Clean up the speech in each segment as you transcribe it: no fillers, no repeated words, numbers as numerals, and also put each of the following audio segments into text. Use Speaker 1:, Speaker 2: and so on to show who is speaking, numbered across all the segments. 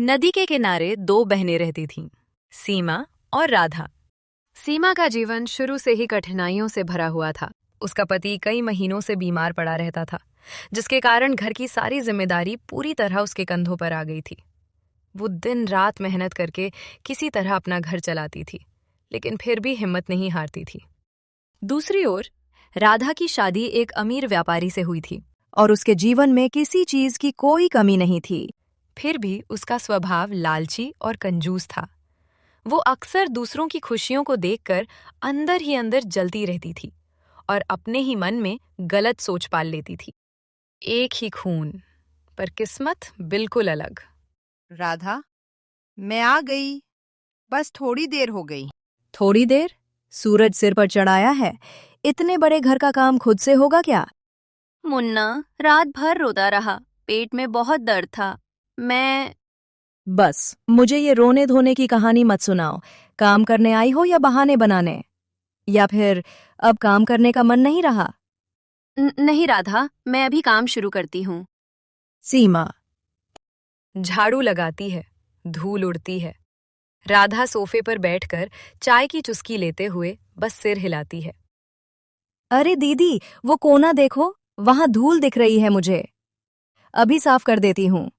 Speaker 1: नदी के किनारे दो बहनें रहती थीं, सीमा और राधा। सीमा का जीवन शुरू से ही कठिनाइयों से भरा हुआ था। उसका पति कई महीनों से बीमार पड़ा रहता था, जिसके कारण घर की सारी जिम्मेदारी पूरी तरह उसके कंधों पर आ गई थी। वो दिन रात मेहनत करके किसी तरह अपना घर चलाती थी, लेकिन फिर भी हिम्मत नहीं हारती थी। दूसरी ओर राधा की शादी एक अमीर व्यापारी से हुई थी और उसके जीवन में किसी चीज की कोई कमी नहीं थी। फिर भी उसका स्वभाव लालची और कंजूस था। वो अक्सर दूसरों की खुशियों को देखकर अंदर ही अंदर जलती रहती थी और अपने ही मन में गलत सोच पाल लेती थी। एक ही खून, पर किस्मत बिल्कुल अलग।
Speaker 2: राधा, मैं आ गई। बस थोड़ी देर हो गई।
Speaker 3: थोड़ी देर? सूरज सिर पर चढ़ाया है, इतने बड़े घर का काम खुद से होगा क्या?
Speaker 4: मुन्ना रात भर रोता रहा, पेट में बहुत दर्द था।
Speaker 3: बस मुझे ये रोने धोने की कहानी मत सुनाओ। काम करने आई हो या बहाने बनाने? या फिर अब काम करने का मन नहीं रहा?
Speaker 4: नहीं राधा, मैं अभी काम शुरू करती हूँ।
Speaker 3: सीमा
Speaker 1: झाड़ू लगाती है, धूल उड़ती है। राधा सोफे पर बैठकर चाय की चुस्की लेते हुए बस सिर हिलाती है।
Speaker 3: अरे दीदी, वो कोना देखो, वहां धूल दिख रही है मुझे। अभी साफ कर देती हूँ।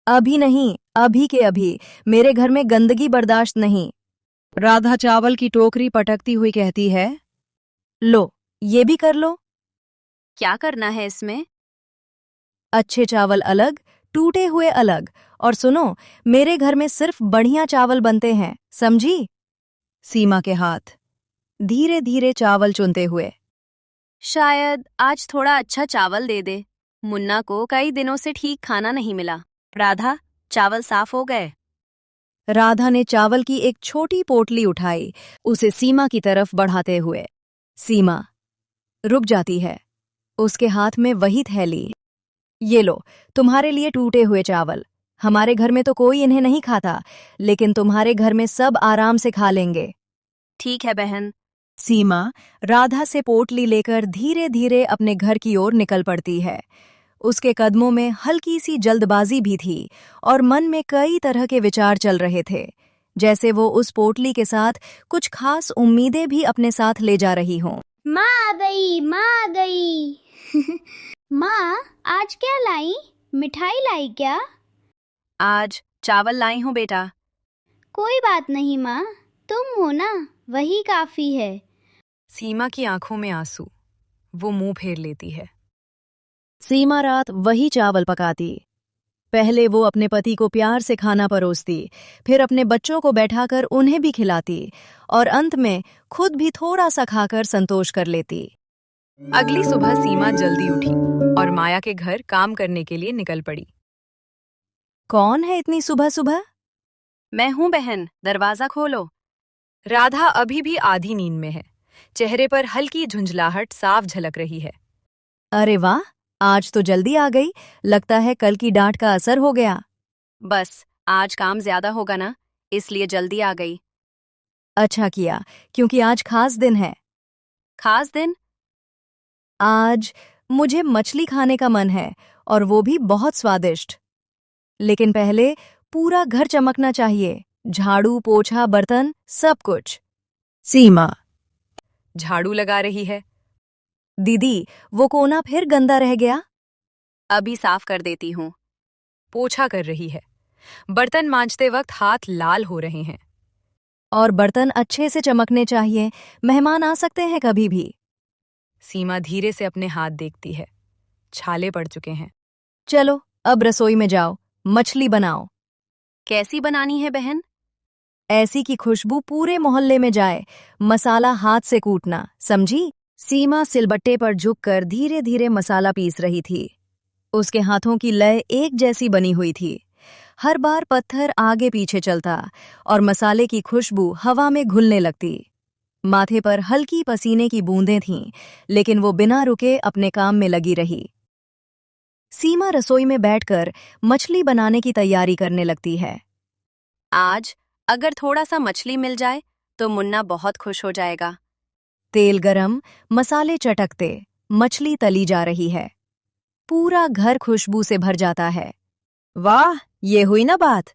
Speaker 3: अभी नहीं, अभी के अभी। मेरे घर में गंदगी बर्दाश्त नहीं। राधा चावल की टोकरी पटकती हुई कहती है, लो, ये भी कर लो।
Speaker 4: क्या करना है इसमें?
Speaker 3: अच्छे चावल अलग, टूटे हुए अलग। और सुनो, मेरे घर में सिर्फ बढ़िया चावल बनते हैं, समझी? सीमा के हाथ धीरे धीरे चावल चुनते हुए।
Speaker 4: शायद आज थोड़ा अच्छा चावल दे दे। मुन्ना को कई दिनों से ठीक खाना नहीं मिला। राधा, चावल साफ हो गए?
Speaker 3: राधा ने चावल की एक छोटी पोटली उठाई, उसे सीमा की तरफ बढ़ाते हुए। सीमा रुक जाती है, उसके हाथ में वही थैली। ये लो, तुम्हारे लिए टूटे हुए चावल। हमारे घर में तो कोई इन्हें नहीं खाता, लेकिन तुम्हारे घर में सब आराम से खा लेंगे।
Speaker 4: ठीक है बहन।
Speaker 3: सीमा राधा से पोटली लेकर धीरे धीरे अपने घर की ओर निकल पड़ती है। उसके कदमों में हल्की सी जल्दबाजी भी थी और मन में कई तरह के विचार चल रहे थे, जैसे वो उस पोटली के साथ कुछ खास उम्मीदें भी अपने साथ ले जा रही हों।
Speaker 5: माँ आ गई, माँ आ गई। माँ, आज क्या लाई? मिठाई लाई क्या?
Speaker 4: आज चावल लाई हूँ बेटा।
Speaker 5: कोई बात नहीं माँ, तुम हो ना, वही काफी है।
Speaker 1: सीमा की आंखों में आंसू, वो मुंह फेर लेती है।
Speaker 3: सीमा रात वही चावल पकाती। पहले वो अपने पति को प्यार से खाना परोसती, फिर अपने बच्चों को बैठाकर उन्हें भी खिलाती और अंत में खुद भी थोड़ा सा खाकर संतोष कर लेती।
Speaker 1: अगली सुबह सीमा जल्दी उठी और माया के घर काम करने के लिए निकल पड़ी।
Speaker 3: कौन है इतनी सुबह सुबह?
Speaker 4: मैं हूँ बहन, दरवाजा खोलो।
Speaker 1: राधा अभी भी आधी नींद में है, चेहरे पर हल्की झुंझलाहट साफ झलक रही है।
Speaker 3: अरे वाह, आज तो जल्दी आ गई। लगता है कल की डांट का असर हो गया।
Speaker 4: बस आज काम ज्यादा होगा ना, इसलिए जल्दी आ गई।
Speaker 3: अच्छा किया, क्योंकि आज खास दिन है।
Speaker 4: खास दिन?
Speaker 3: आज मुझे मछली खाने का मन है, और वो भी बहुत स्वादिष्ट। लेकिन पहले पूरा घर चमकना चाहिए, झाड़ू पोछा बर्तन सब कुछ। सीमा
Speaker 1: झाड़ू लगा रही है।
Speaker 3: दीदी, वो कोना फिर गंदा रह गया।
Speaker 4: अभी साफ कर देती हूँ।
Speaker 1: पोछा कर रही है। बर्तन मांजते वक्त हाथ लाल हो रहे हैं।
Speaker 3: और बर्तन अच्छे से चमकने चाहिए, मेहमान आ सकते हैं कभी भी।
Speaker 1: सीमा धीरे से अपने हाथ देखती है, छाले पड़ चुके हैं।
Speaker 3: चलो अब रसोई में जाओ, मछली बनाओ।
Speaker 4: कैसी बनानी है बहन?
Speaker 3: ऐसी की खुशबू पूरे मोहल्ले में जाए। मसाला हाथ से कूटना, समझी? सीमा सिलबट्टे पर झुककर धीरे धीरे मसाला पीस रही थी। उसके हाथों की लय एक जैसी बनी हुई थी। हर बार पत्थर आगे पीछे चलता और मसाले की खुशबू हवा में घुलने लगती। माथे पर हल्की पसीने की बूंदें थीं, लेकिन वो बिना रुके अपने काम में लगी रही। सीमा रसोई में बैठकर मछली बनाने की तैयारी करने लगती है।
Speaker 4: आज अगर थोड़ा सा मछली मिल जाए तो मुन्ना बहुत खुश हो जाएगा।
Speaker 3: तेल गरम, मसाले चटकते, मछली तली जा रही है। पूरा घर खुशबू से भर जाता है। वाह, ये हुई ना बात।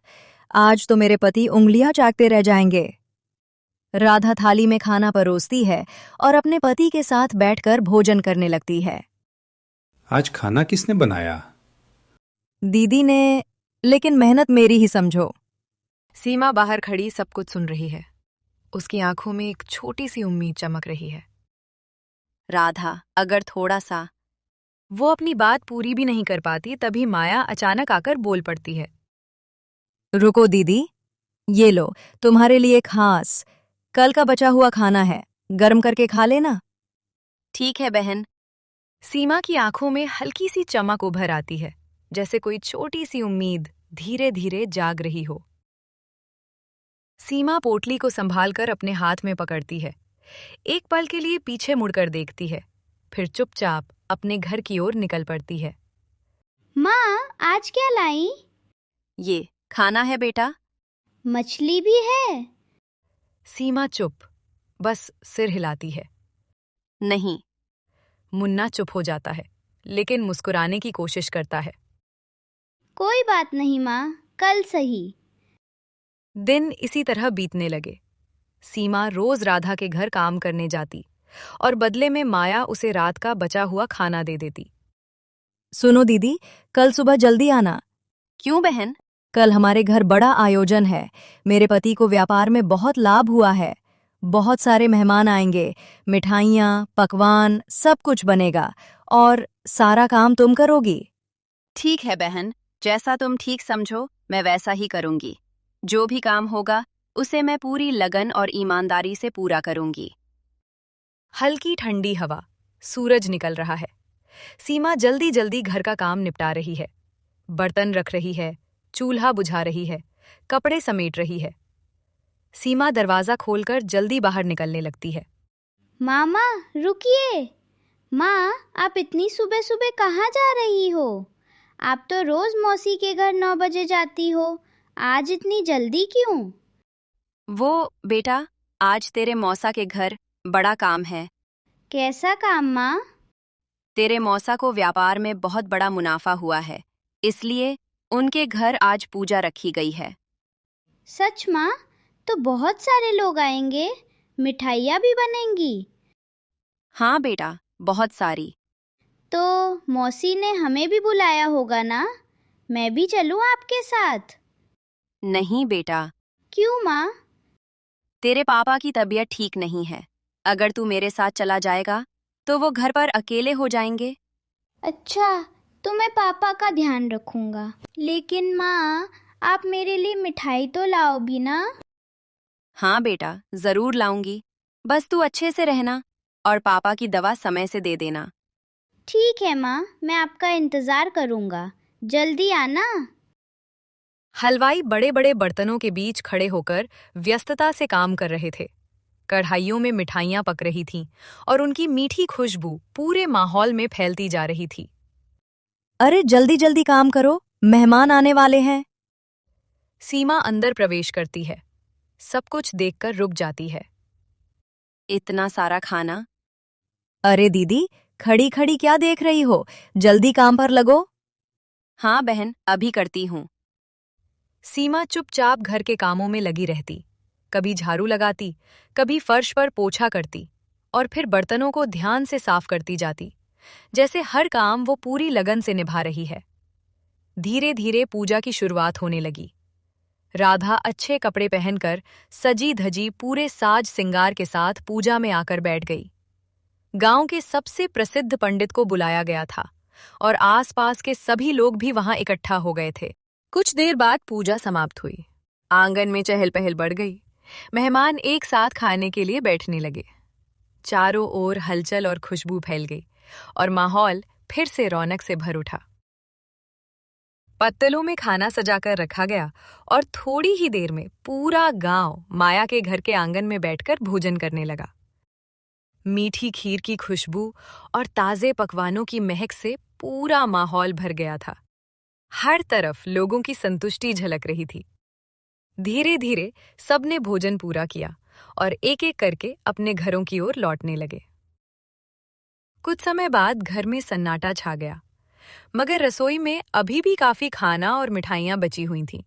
Speaker 3: आज तो मेरे पति उंगलियां चाटते रह जाएंगे। राधा थाली में खाना परोसती है और अपने पति के साथ बैठकर भोजन करने लगती है।
Speaker 6: आज खाना किसने बनाया?
Speaker 3: दीदी ने, लेकिन मेहनत मेरी ही समझो।
Speaker 1: सीमा बाहर खड़ी सब कुछ सुन रही है। उसकी आंखों में एक छोटी सी उम्मीद चमक रही है।
Speaker 4: राधा, अगर थोड़ा सा।
Speaker 1: वो अपनी बात पूरी भी नहीं कर पाती तभी माया अचानक आकर बोल पड़ती है।
Speaker 3: रुको दीदी, ये लो तुम्हारे लिए खास कल का बचा हुआ खाना है, गर्म करके खा लेना।
Speaker 4: ठीक है बहन।
Speaker 1: सीमा की आंखों में हल्की सी चमक उभर आती है, जैसे कोई छोटी सी उम्मीद धीरे धीरे जाग रही हो। सीमा पोटली को संभालकर अपने हाथ में पकड़ती है। एक पल के लिए पीछे मुड़कर देखती है, फिर चुपचाप अपने घर की ओर निकल पड़ती है।
Speaker 5: माँ, आज क्या लाई?
Speaker 4: ये खाना है बेटा।
Speaker 5: मछली भी है?
Speaker 1: सीमा चुप, बस सिर हिलाती है।
Speaker 4: नहीं।
Speaker 1: मुन्ना चुप हो जाता है, लेकिन मुस्कुराने की कोशिश करता है।
Speaker 5: कोई बात नहीं माँ, कल सही।
Speaker 1: दिन इसी तरह बीतने लगे। सीमा रोज राधा के घर काम करने जाती और बदले में माया उसे रात का बचा हुआ खाना दे देती।
Speaker 3: सुनो दीदी, कल सुबह जल्दी आना।
Speaker 4: क्यों बहन?
Speaker 3: कल हमारे घर बड़ा आयोजन है। मेरे पति को व्यापार में बहुत लाभ हुआ है। बहुत सारे मेहमान आएंगे, मिठाइयाँ, पकवान, सब कुछ बनेगा और सारा काम तुम करोगी।
Speaker 4: ठीक है बहन, जैसा तुम ठीक समझो मैं वैसा ही करूंगी। जो भी काम होगा उसे मैं पूरी लगन और ईमानदारी से पूरा करूंगी।
Speaker 1: हल्की ठंडी हवा, सूरज निकल रहा है। सीमा जल्दी जल्दी घर का काम निपटा रही है। बर्तन रख रही है, चूल्हा बुझा रही है, कपड़े समेट रही है। सीमा दरवाजा खोलकर जल्दी बाहर निकलने लगती है।
Speaker 5: मामा, रुकिए। माँ, आप इतनी सुबह सुबह कहाँ जा रही हो? आप तो रोज मौसी के घर 9 बजे जाती हो, आज इतनी जल्दी क्यों?
Speaker 4: वो बेटा, आज तेरे मौसा के घर बड़ा काम है।
Speaker 5: कैसा काम माँ?
Speaker 4: तेरे मौसा को व्यापार में बहुत बड़ा मुनाफा हुआ है, इसलिए उनके घर आज पूजा रखी गई है।
Speaker 5: सच माँ? तो बहुत सारे लोग आएंगे, मिठाइयाँ भी बनेंगी?
Speaker 4: हाँ बेटा, बहुत सारी।
Speaker 5: तो मौसी ने हमें भी बुलाया होगा ना? मैं भी चलूँ आपके साथ?
Speaker 4: नहीं बेटा।
Speaker 5: क्यों माँ?
Speaker 4: तेरे पापा की तबीयत ठीक नहीं है। अगर तू मेरे साथ चला जाएगा तो वो घर पर अकेले हो जाएंगे।
Speaker 5: अच्छा, तो मैं पापा का ध्यान रखूंगा। लेकिन माँ, आप मेरे लिए मिठाई तो लाओ भी ना?
Speaker 4: हाँ बेटा, जरूर लाऊंगी। बस तू अच्छे से रहना और पापा की दवा समय से दे देना।
Speaker 5: ठीक है माँ, मैं आपका इंतजार करूंगा। जल्दी आना।
Speaker 1: हलवाई बड़े बड़े बर्तनों के बीच खड़े होकर व्यस्तता से काम कर रहे थे। कढ़ाइयों में मिठाइयाँ पक रही थीं और उनकी मीठी खुशबू पूरे माहौल में फैलती जा रही थी।
Speaker 3: अरे जल्दी जल्दी काम करो, मेहमान आने वाले हैं।
Speaker 1: सीमा अंदर प्रवेश करती है, सब कुछ देखकर रुक जाती है।
Speaker 4: इतना सारा खाना?
Speaker 3: अरे दीदी, खड़ी खड़ी क्या देख रही हो, जल्दी काम पर लगो।
Speaker 4: हाँ बहन, अभी करती हूँ।
Speaker 1: सीमा चुपचाप घर के कामों में लगी रहती, कभी झाड़ू लगाती, कभी फर्श पर पोछा करती और फिर बर्तनों को ध्यान से साफ करती जाती, जैसे हर काम वो पूरी लगन से निभा रही है। धीरे धीरे पूजा की शुरुआत होने लगी। राधा अच्छे कपड़े पहनकर सजी धजी पूरे साज सिंगार के साथ पूजा में आकर बैठ गई। गांव के सबसे प्रसिद्ध पंडित को बुलाया गया था और आसपास के सभी लोग भी वहां इकट्ठा हो गए थे। कुछ देर बाद पूजा समाप्त हुई। आंगन में चहल पहल बढ़ गई। मेहमान एक साथ खाने के लिए बैठने लगे। चारों ओर हलचल और खुशबू फैल गई और माहौल फिर से रौनक से भर उठा। पत्तलों में खाना सजाकर रखा गया और थोड़ी ही देर में पूरा गांव माया के घर के आंगन में बैठकर भोजन करने लगा। मीठी खीर की खुशबू और ताजे पकवानों की महक से पूरा माहौल भर गया था। हर तरफ लोगों की संतुष्टि झलक रही थी। धीरे धीरे सबने भोजन पूरा किया और एक एक करके अपने घरों की ओर लौटने लगे। कुछ समय बाद घर में सन्नाटा छा गया। मगर रसोई में अभी भी काफी खाना और मिठाइयां बची हुई थीं।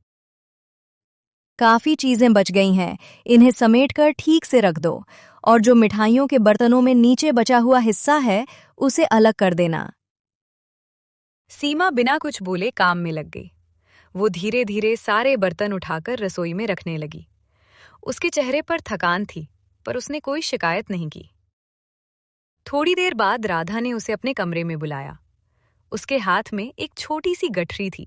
Speaker 3: काफी चीजें बच गई हैं, इन्हें समेटकर ठीक से रख दो और जो मिठाइयों के बर्तनों में नीचे बचा हुआ हिस्सा है उसे अलग कर देना।
Speaker 1: सीमा बिना कुछ बोले काम में लग गई। वो धीरे धीरे सारे बर्तन उठाकर रसोई में रखने लगी। उसके चेहरे पर थकान थी, पर उसने कोई शिकायत नहीं की। थोड़ी देर बाद राधा ने उसे अपने कमरे में बुलाया। उसके हाथ में एक छोटी सी गठरी थी।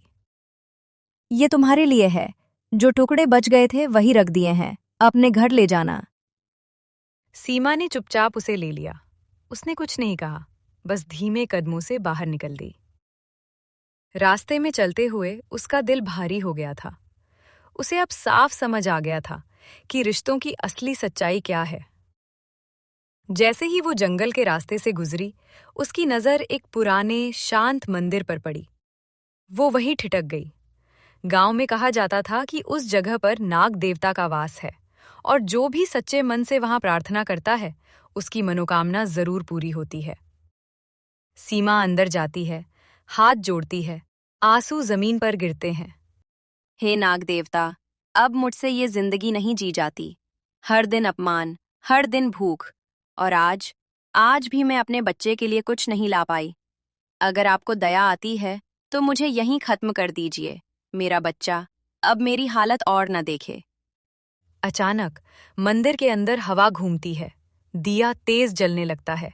Speaker 3: ये तुम्हारे लिए है, जो टुकड़े बच गए थे वही रख दिए हैं, अपने घर ले जाना।
Speaker 1: सीमा ने चुपचाप उसे ले लिया। उसने कुछ नहीं कहा, बस धीमे कदमों से बाहर निकल गई। रास्ते में चलते हुए उसका दिल भारी हो गया था। उसे अब साफ समझ आ गया था कि रिश्तों की असली सच्चाई क्या है। जैसे ही वो जंगल के रास्ते से गुजरी, उसकी नजर एक पुराने शांत मंदिर पर पड़ी। वो वहीं ठिठक गई। गांव में कहा जाता था कि उस जगह पर नाग देवता का वास है और जो भी सच्चे मन से वहां प्रार्थना करता है उसकी मनोकामना जरूर पूरी होती है। सीमा अंदर जाती है, हाथ जोड़ती है, आंसू जमीन पर गिरते हैं।
Speaker 4: हे नाग देवता, अब मुझसे ये जिंदगी नहीं जी जाती। हर दिन अपमान, हर दिन भूख, और आज भी मैं अपने बच्चे के लिए कुछ नहीं ला पाई। अगर आपको दया आती है तो मुझे यहीं खत्म कर दीजिए। मेरा बच्चा अब मेरी हालत और न देखे।
Speaker 1: अचानक मंदिर के अंदर हवा घूमती है। दिया तेज जलने लगता है।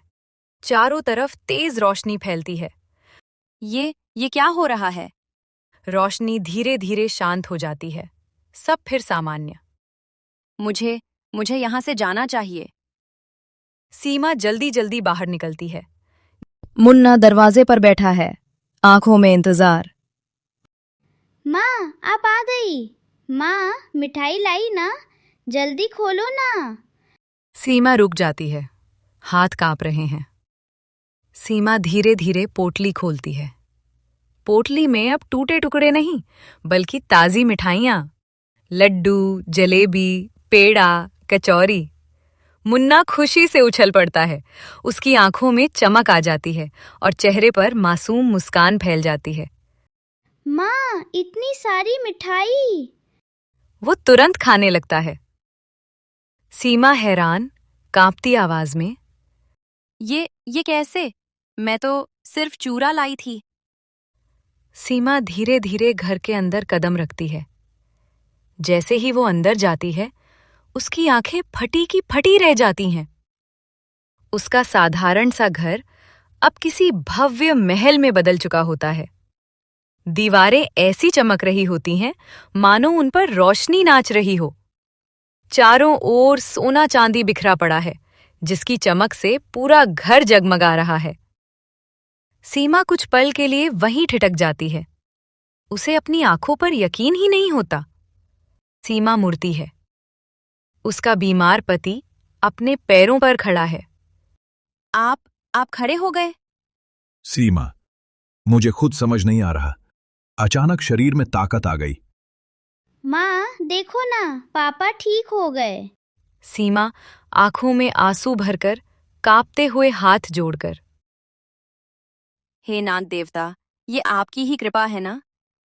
Speaker 1: चारों तरफ तेज रोशनी फैलती है।
Speaker 4: ये क्या हो रहा है?
Speaker 1: रोशनी धीरे धीरे शांत हो जाती है। सब फिर सामान्य।
Speaker 4: मुझे यहाँ से जाना चाहिए।
Speaker 1: सीमा जल्दी जल्दी बाहर निकलती है।
Speaker 3: मुन्ना दरवाजे पर बैठा है, आंखों में इंतजार।
Speaker 5: माँ, आप आ गई। माँ, मिठाई लाई ना, जल्दी खोलो ना।
Speaker 1: सीमा रुक जाती है। हाथ कांप रहे हैं। सीमा धीरे धीरे पोटली खोलती है। पोटली में अब टूटे टुकड़े नहीं, बल्कि ताजी मिठाइयाँ, लड्डू, जलेबी, पेड़ा, कचौरी। मुन्ना खुशी से उछल पड़ता है। उसकी आंखों में चमक आ जाती है और चेहरे पर मासूम मुस्कान फैल जाती है।
Speaker 5: माँ, इतनी सारी मिठाई।
Speaker 1: वो तुरंत खाने लगता है। सीमा हैरान, कांपती आवाज में,
Speaker 4: ये कैसे? मैं तो सिर्फ चूरा लाई थी।
Speaker 1: सीमा धीरे धीरे घर के अंदर कदम रखती है। जैसे ही वो अंदर जाती है, उसकी आंखें फटी की फटी रह जाती हैं। उसका साधारण सा घर अब किसी भव्य महल में बदल चुका होता है। दीवारें ऐसी चमक रही होती हैं मानो उन पर रोशनी नाच रही हो। चारों ओर सोना चांदी बिखरा पड़ा है, जिसकी चमक से पूरा घर जगमगा रहा है। सीमा कुछ पल के लिए वहीं ठिठक जाती है। उसे अपनी आंखों पर यकीन ही नहीं होता। सीमा मुड़ती है। उसका बीमार पति अपने पैरों पर खड़ा है।
Speaker 4: आप खड़े हो गए?
Speaker 7: सीमा, मुझे खुद समझ नहीं आ रहा। अचानक शरीर में ताकत आ गई।
Speaker 5: माँ, देखो ना, पापा ठीक हो गए।
Speaker 1: सीमा आंखों में आंसू भरकर, कांपते हुए हाथ जोड़कर,
Speaker 4: हे नाग देवता, ये आपकी ही कृपा है ना?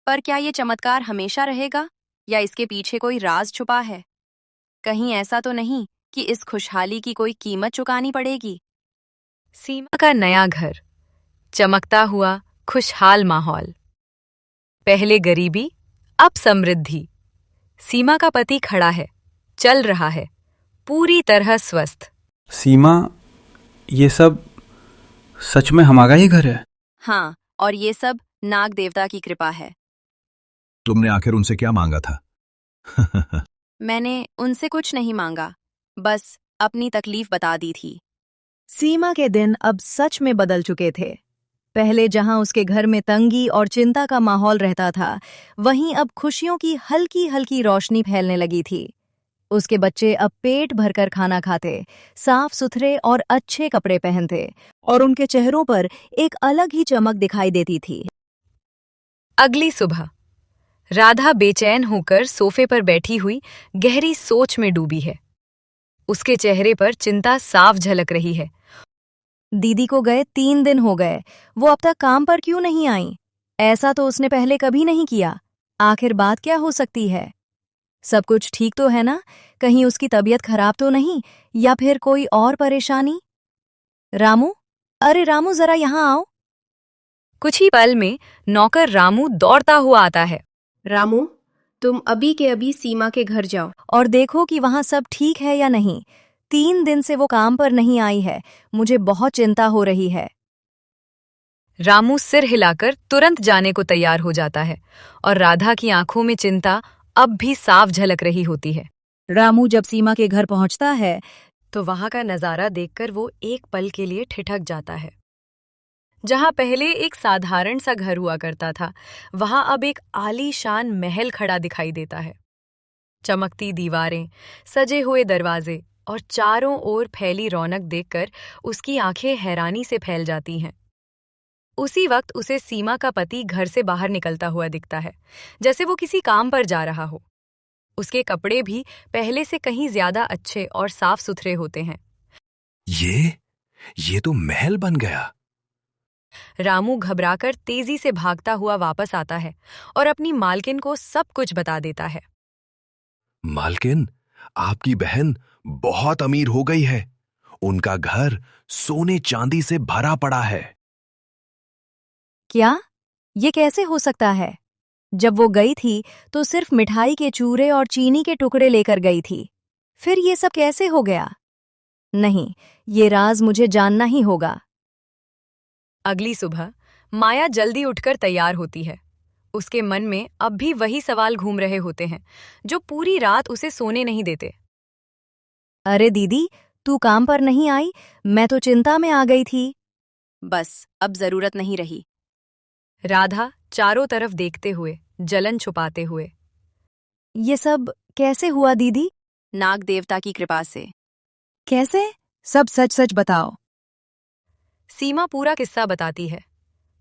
Speaker 4: पर क्या ये चमत्कार हमेशा रहेगा या इसके पीछे कोई राज छुपा है? कहीं ऐसा तो नहीं कि इस खुशहाली की कोई कीमत चुकानी पड़ेगी?
Speaker 1: सीमा का नया घर, चमकता हुआ खुशहाल माहौल। पहले गरीबी, अब समृद्धि। सीमा का पति खड़ा है, चल रहा है, पूरी तरह स्वस्थ।
Speaker 6: सीमा, ये सब सच में हमारा ही घर है?
Speaker 4: हाँ, और ये सब नाग देवता की कृपा है।
Speaker 7: तुमने आखिर उनसे क्या मांगा था?
Speaker 4: मैंने उनसे कुछ नहीं मांगा, बस अपनी तकलीफ बता दी थी।
Speaker 3: सीमा के दिन अब सच में बदल चुके थे। पहले जहां उसके घर में तंगी और चिंता का माहौल रहता था, वहीं अब खुशियों की हल्की हल्की रोशनी फैलने लगी थी। उसके बच्चे अब पेट भरकर खाना खाते, साफ सुथरे और अच्छे कपड़े पहनते, और उनके चेहरों पर एक अलग ही चमक दिखाई देती थी।
Speaker 1: अगली सुबह राधा बेचैन होकर सोफे पर बैठी हुई गहरी सोच में डूबी है। उसके चेहरे पर चिंता साफ झलक रही है
Speaker 3: दीदी को गए 3 दिन हो गए, वो अब तक काम पर क्यों नहीं आई? ऐसा तो उसने पहले कभी नहीं किया। आखिर बात क्या हो सकती है? सब कुछ ठीक तो है ना? कहीं उसकी तबीयत खराब तो नहीं, या फिर कोई और परेशानी? रामू, अरे रामू जरा यहाँ आओ।
Speaker 1: कुछ ही पल में नौकर रामू दौड़ता हुआ आता है।
Speaker 8: रामू, तुम अभी के अभी सीमा के घर जाओ।
Speaker 3: और देखो कि वहां सब ठीक है या नहीं। 3 दिन से वो काम पर नहीं आई है, मुझे बहुत चिंता हो रही है।
Speaker 1: रामू सिर हिलाकर तुरंत जाने को तैयार हो जाता है और राधा की आंखों में चिंता अब भी साफ झलक रही होती है।
Speaker 3: रामू जब सीमा के घर पहुंचता है
Speaker 1: तो वहां का नजारा देखकर वो एक पल के लिए ठिठक जाता है। जहां पहले एक साधारण सा घर हुआ करता था, वहां अब एक आलीशान महल खड़ा दिखाई देता है। चमकती दीवारें, सजे हुए दरवाजे और चारों ओर फैली रौनक देखकर उसकी आंखें हैरानी से फैल जाती हैं। उसी वक्त उसे सीमा का पति घर से बाहर निकलता हुआ दिखता है, जैसे वो किसी काम पर जा रहा हो। उसके कपड़े भी पहले से कहीं ज्यादा अच्छे और साफ सुथरे होते हैं।
Speaker 7: ये तो महल बन गया।
Speaker 1: रामू घबराकर तेजी से भागता हुआ वापस आता है और अपनी मालकिन को सब कुछ बता देता है।
Speaker 7: मालकिन, आपकी बहन बहुत अमीर हो गई है। उनका घर सोने चांदी से भरा पड़ा है।
Speaker 3: क्या? ये कैसे हो सकता है? जब वो गई थी तो सिर्फ मिठाई के चूरे और चीनी के टुकड़े लेकर गई थी। फिर ये सब कैसे हो गया? नहीं, ये राज मुझे जानना ही होगा।
Speaker 1: अगली सुबह माया जल्दी उठकर तैयार होती है। उसके मन में अब भी वही सवाल घूम रहे होते हैं जो पूरी रात उसे सोने नहीं देते।
Speaker 3: अरे दीदी, तू काम पर नहीं आई? मैं तो चिंता में आ गई थी।
Speaker 4: बस अब जरूरत नहीं रही।
Speaker 1: राधा चारों तरफ देखते हुए, जलन छुपाते हुए।
Speaker 3: ये सब कैसे हुआ दीदी?
Speaker 4: नाग देवता की कृपा से।
Speaker 2: कैसे? सब सच सच बताओ।
Speaker 1: सीमा पूरा किस्सा बताती है।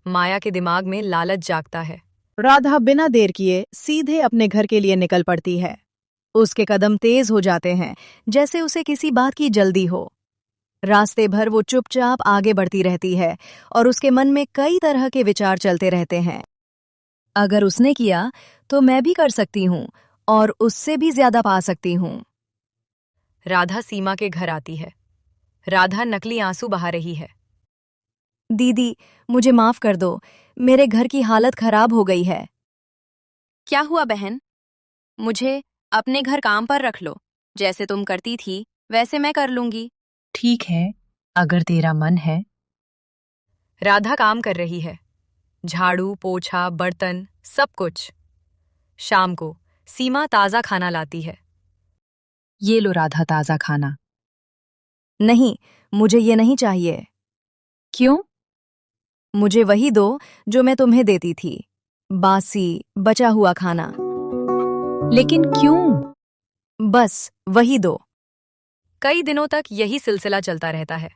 Speaker 1: माया के दिमाग में लालच जागता है।
Speaker 2: राधा बिना देर किए सीधे अपने घर के लिए निकल पड़ती है। उसके कदम तेज हो जाते हैं, जैसे उसे किसी बात की जल्दी हो। रास्ते भर वो चुपचाप आगे बढ़ती रहती है और उसके मन में कई तरह के विचार चलते रहते हैं। अगर उसने किया तो मैं भी कर सकती हूँ और उससे भी ज्यादा पा सकती हूँ।
Speaker 1: राधा सीमा के घर आती है। राधा नकली आंसू बहा रही है।
Speaker 3: दीदी, मुझे माफ कर दो, मेरे घर की हालत खराब हो गई है।
Speaker 4: क्या हुआ बहन? मुझे अपने घर काम पर रख लो। जैसे तुम करती थी वैसे मैं कर लूंगी।
Speaker 9: ठीक है, अगर तेरा मन है।
Speaker 1: राधा काम कर रही है। झाड़ू, पोछा, बर्तन, सब कुछ। शाम को सीमा ताजा खाना लाती है।
Speaker 9: ये लो राधा, ताजा खाना।
Speaker 3: नहीं, मुझे ये नहीं चाहिए।
Speaker 9: क्यों?
Speaker 3: मुझे वही दो जो मैं तुम्हें देती थी, बासी बचा हुआ खाना।
Speaker 9: लेकिन क्यों?
Speaker 3: बस वही दो।
Speaker 1: कई दिनों तक यही सिलसिला चलता रहता है।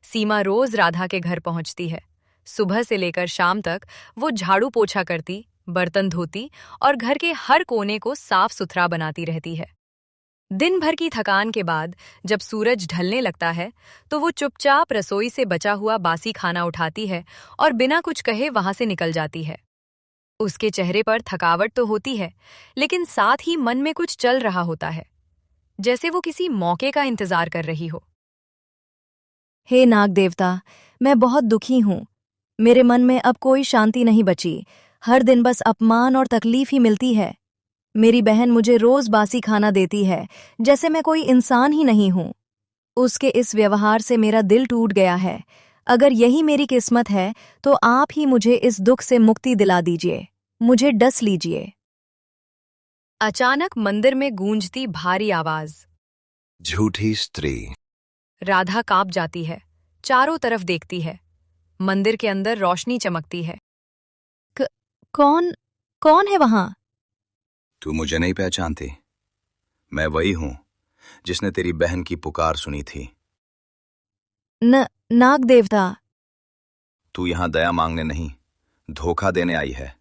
Speaker 1: सीमा रोज राधा के घर पहुंचती है। सुबह से लेकर शाम तक वो झाड़ू पोछा करती, बर्तन धोती और घर के हर कोने को साफ सुथरा बनाती रहती है। दिन भर की थकान के बाद जब सूरज ढलने लगता है तो वो चुपचाप रसोई से बचा हुआ बासी खाना उठाती है और बिना कुछ कहे वहां से निकल जाती है। उसके चेहरे पर थकावट तो होती है, लेकिन साथ ही मन में कुछ चल रहा होता है, जैसे वो किसी मौके का इंतजार कर रही हो।
Speaker 3: हे नाग देवता, मैं बहुत दुखी हूँ। मेरे मन में अब कोई शांति नहीं बची। हर दिन बस अपमान और तकलीफ ही मिलती है। मेरी बहन मुझे रोज बासी खाना देती है, जैसे मैं कोई इंसान ही नहीं हूँ। उसके इस व्यवहार से मेरा दिल टूट गया है। अगर यही मेरी किस्मत है तो आप ही मुझे इस दुख से मुक्ति दिला दीजिए। मुझे डस लीजिए।
Speaker 1: अचानक मंदिर में गूंजती भारी आवाज।
Speaker 7: झूठी स्त्री।
Speaker 1: राधा कांप जाती है, चारों तरफ देखती है। मंदिर के अंदर रोशनी चमकती है।
Speaker 3: कौन है वहां?
Speaker 7: तू मुझे नहीं पहचानती? मैं वही हूं जिसने तेरी बहन की पुकार सुनी थी।
Speaker 3: नाग देवता।
Speaker 7: तू यहां दया मांगने नहीं, धोखा देने आई है।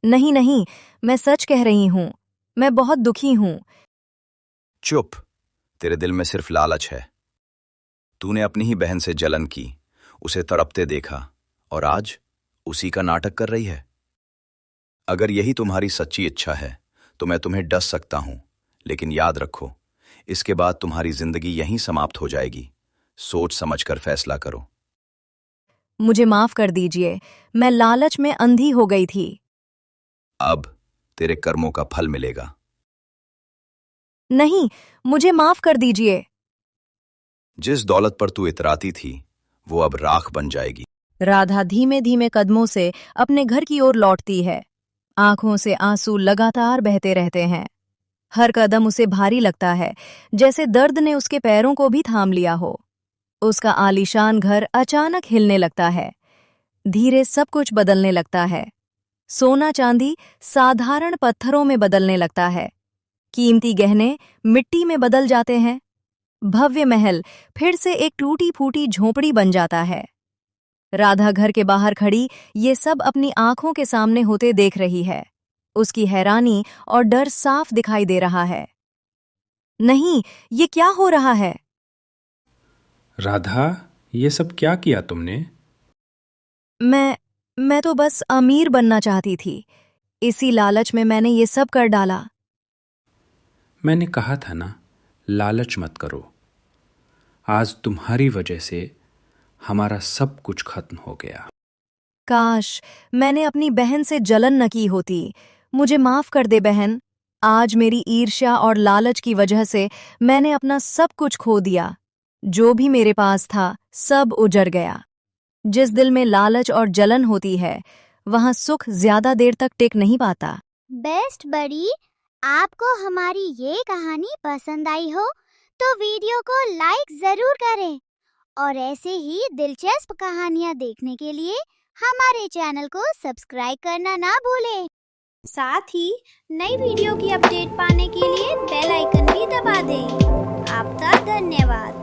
Speaker 3: नहीं नहीं, मैं सच कह रही हूं। मैं बहुत दुखी हूं।
Speaker 7: चुप, तेरे दिल में सिर्फ लालच है। तूने अपनी ही बहन से जलन की, उसे तड़पते देखा और आज उसी का नाटक कर रही है। अगर यही तुम्हारी सच्ची इच्छा है तो मैं तुम्हें डस सकता हूं, लेकिन याद रखो, इसके बाद तुम्हारी जिंदगी यहीं समाप्त हो जाएगी। सोच समझकर फैसला करो।
Speaker 3: मुझे माफ कर दीजिए, मैं लालच में अंधी हो गई थी।
Speaker 7: अब तेरे कर्मों का फल मिलेगा।
Speaker 3: नहीं, मुझे माफ कर दीजिए।
Speaker 7: जिस दौलत पर तू इतराती थी वो अब राख बन जाएगी।
Speaker 3: राधा धीमे धीमे कदमों से अपने घर की ओर लौटती है। आंखों से आंसू लगातार बहते रहते हैं। हर कदम उसे भारी लगता है, जैसे दर्द ने उसके पैरों को भी थाम लिया हो। उसका आलीशान घर अचानक हिलने लगता है। धीरे सब कुछ बदलने लगता है। सोना चांदी साधारण पत्थरों में बदलने लगता है। कीमती गहने मिट्टी में बदल जाते हैं। भव्य महल फिर से एक टूटी फूटी झोंपड़ी बन जाता है। राधा घर के बाहर खड़ी ये सब अपनी आंखों के सामने होते देख रही है। उसकी हैरानी और डर साफ दिखाई दे रहा है। नहीं, ये क्या हो रहा है?
Speaker 6: राधा, ये सब क्या किया तुमने?
Speaker 3: मैं तो बस अमीर बनना चाहती थी। इसी लालच में मैंने ये सब कर डाला।
Speaker 6: मैंने कहा था ना, लालच मत करो। आज तुम्हारी वजह से हमारा सब कुछ खत्म हो गया।
Speaker 3: काश मैंने अपनी बहन से जलन न की होती। मुझे माफ कर दे बहन। आज मेरी ईर्ष्या और लालच की वजह से मैंने अपना सब कुछ खो दिया। जो भी मेरे पास था सब उजड़ गया। जिस दिल में लालच और जलन होती है, वहां सुख ज्यादा देर तक टिक नहीं पाता।
Speaker 5: बेस्ट बड़ी, आपको हमारी ये कहानी पसंद आई हो तो वीडियो को लाइक जरूर करें और ऐसे ही दिलचस्प कहानियाँ देखने के लिए हमारे चैनल को सब्सक्राइब करना ना भूलें। साथ ही नई वीडियो की अपडेट पाने के लिए बेल आइकन भी दबा दें। आपका धन्यवाद।